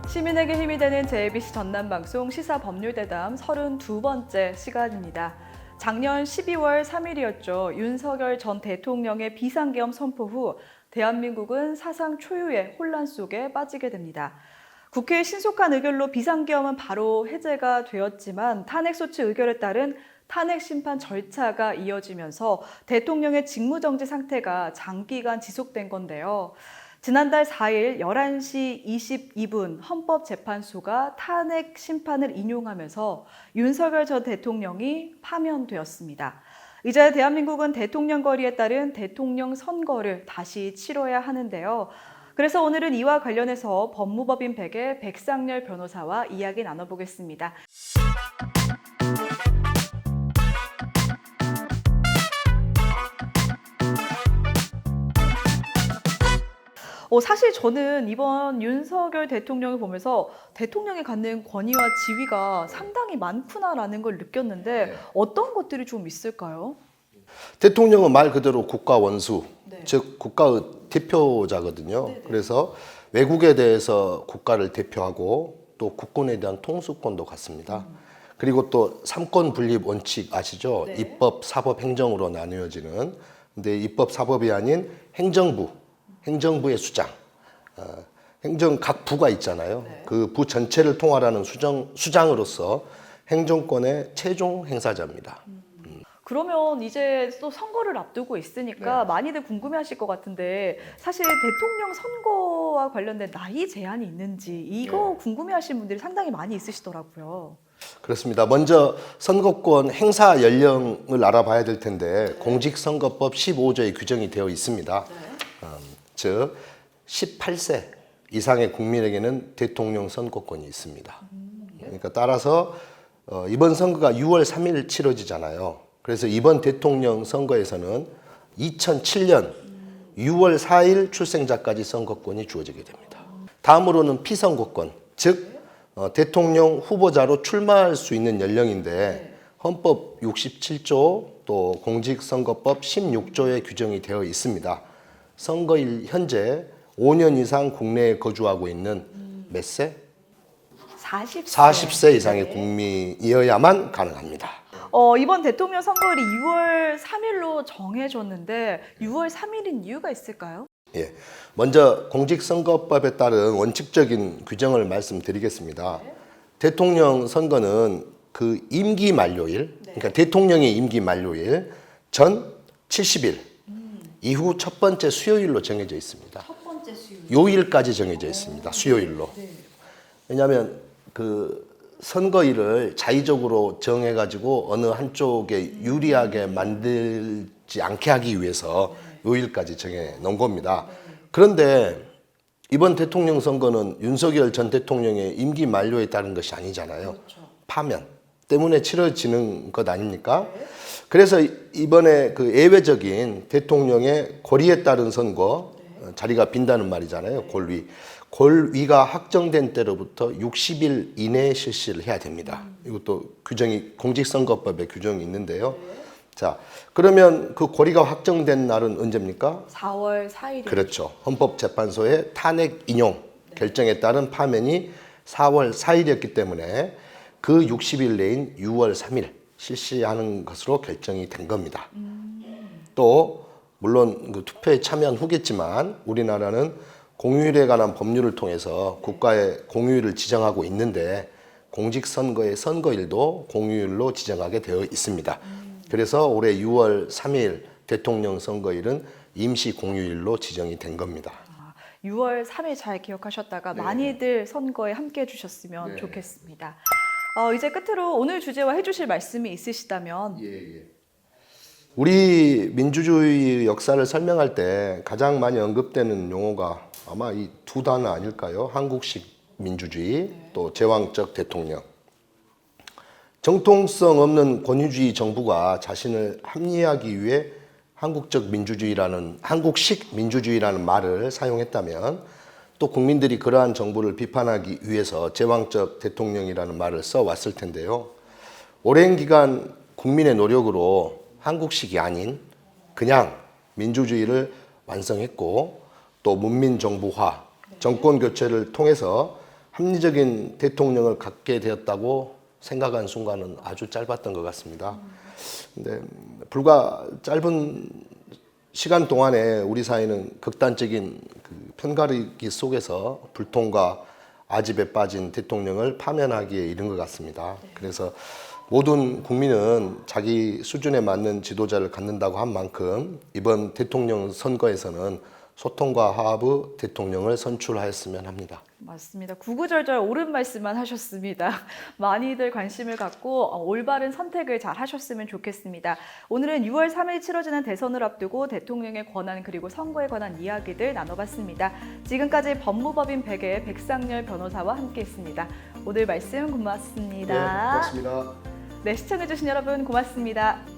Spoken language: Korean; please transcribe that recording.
시민에게 힘이 되는 JBC 전남방송 시사법률대담 32번째 시간입니다. 작년 12월 3일이었죠. 윤석열 전 대통령의 비상계엄 선포 후 대한민국은 사상 초유의 혼란 속에 빠지게 됩니다. 국회의 신속한 의결로 비상계엄은 바로 해제가 되었지만 탄핵소추 의결에 따른 탄핵 심판 절차가 이어지면서 대통령의 직무정지 상태가 장기간 지속된 건데요. 지난달 4일 11시 22분 헌법재판소가 탄핵 심판을 인용하면서 윤석열 전 대통령이 파면되었습니다. 이제 대한민국은 대통령 거리에 따른 대통령 선거를 다시 치러야 하는데요. 그래서 오늘은 이와 관련해서 법무법인 백의 백상렬 변호사와 이야기 나눠보겠습니다. 사실 저는 이번 윤석열 대통령을 보면서 대통령이 갖는 권위와 지위가 상당히 많구나라는 걸 느꼈는데 어떤 것들이 좀 있을까요? 대통령은 말 그대로 국가 원수, 네. 즉 국가의 대표자거든요. 네네. 그래서 외국에 대해서 국가를 대표하고 또 국군에 대한 통수권도 갖습니다. 그리고 또 삼권 분립 원칙 아시죠? 네. 입법, 사법, 행정으로 나누어지는. 근데 입법, 사법이 아닌 행정부의 수장, 행정 각 부가 있잖아요. 네. 그 부 전체를 통할하는 수장으로서 행정권의 최종 행사자입니다. 그러면 이제 또 선거를 앞두고 있으니까 많이들 궁금해하실 것 같은데 사실 대통령 선거와 관련된 나이 제한이 있는지 이거 궁금해하시는 분들이 상당히 많이 있으시더라고요. 그렇습니다. 먼저 선거권 행사 연령을 알아봐야 될 텐데 공직선거법 15조에 규정이 되어 있습니다. 즉 18세 이상의 국민에게는 대통령 선거권이 있습니다. 그러니까 따라서 이번 선거가 6월 3일 치러지잖아요. 그래서 이번 대통령 선거에서는 2007년 6월 4일 출생자까지 선거권이 주어지게 됩니다. 다음으로는 피선거권, 즉 대통령 후보자로 출마할 수 있는 연령인데 헌법 67조 또 공직선거법 16조에 규정이 되어 있습니다. 선거일 현재 5년 이상 국내에 거주하고 있는 몇 세? 40세 이상의 국민이어야만 가능합니다. 이번 대통령 선거일이 6월 3일로 정해졌는데 6월 3일인 이유가 있을까요? 예, 먼저 공직선거법에 따른 원칙적인 규정을 말씀드리겠습니다. 대통령 선거는 그 임기 만료일, 그러니까 대통령의 임기 만료일 전 70일 이후 첫 번째 수요일로 정해져 있습니다. 첫 번째 수요일. 요일까지 정해져 있습니다. 수요일로. 왜냐하면 그 선거일을 자의적으로 정해가지고 어느 한쪽에 유리하게 만들지 않게 하기 위해서 요일까지 정해 놓은 겁니다. 그런데 이번 대통령 선거는 윤석열 전 대통령의 임기 만료에 따른 것이 아니잖아요. 파면 때문에 치러지는 것 아닙니까? 그래서 이번에 그 예외적인 대통령의 권위에 따른 선거, 자리가 빈다는 말이잖아요. 권위가 확정된 때로부터 60일 이내에 실시를 해야 됩니다. 이것도 규정이 공직선거법에 규정이 있는데요. 자, 그러면 그 권위가 확정된 날은 언제입니까? 4월 4일이죠. 그렇죠. 헌법재판소의 탄핵 인용 결정에 따른 파면이 4월 4일이었기 때문에 그 60일 내인 6월 3일 실시하는 것으로 결정이 된 겁니다. 또 물론 그 투표에 참여한 후겠지만 우리나라는 공휴일에 관한 법률을 통해서 국가의 공휴일을 지정하고 있는데 공직선거의 선거일도 공휴일로 지정하게 되어 있습니다. 그래서 올해 6월 3일 대통령 선거일은 임시 공휴일로 지정이 된 겁니다. 6월 3일 잘 기억하셨다가 많이들 선거에 함께 해주셨으면 좋겠습니다. 이제 끝으로 오늘 주제와 해주실 말씀이 있으시다면 우리 민주주의 역사를 설명할 때 가장 많이 언급되는 용어가 아마 이 두 단어 아닐까요? 한국식 민주주의, 또 제왕적 대통령. 정통성 없는 권위주의 정부가 자신을 합리화하기 위해 한국식 민주주의라는 말을 사용했다면 또 국민들이 그러한 정부를 비판하기 위해서 제왕적 대통령이라는 말을 써왔을 텐데요. 오랜 기간 국민의 노력으로 한국식이 아닌 그냥 민주주의를 완성했고 또 문민정부화, 정권 교체를 통해서 합리적인 대통령을 갖게 되었다고 생각한 순간은 아주 짧았던 것 같습니다. 근데 불과 짧은 시간 동안에 우리 사회는 극단적인 그 편가르기 속에서 불통과 아집에 빠진 대통령을 파면하기에 이른 것 같습니다. 그래서 모든 국민은 자기 수준에 맞는 지도자를 갖는다고 한 만큼 이번 대통령 선거에서는 소통과 화합의 대통령을 선출하였으면 합니다. 맞습니다. 구구절절 옳은 말씀만 하셨습니다. 많이들 관심을 갖고 올바른 선택을 잘 하셨으면 좋겠습니다. 오늘은 6월 3일 치러지는 대선을 앞두고 대통령의 권한 그리고 선거에 관한 이야기들 나눠봤습니다. 지금까지 법무법인 백의 백상열 변호사와 함께했습니다. 오늘 말씀 고맙습니다. 네, 고맙습니다. 네, 시청해주신 여러분 고맙습니다.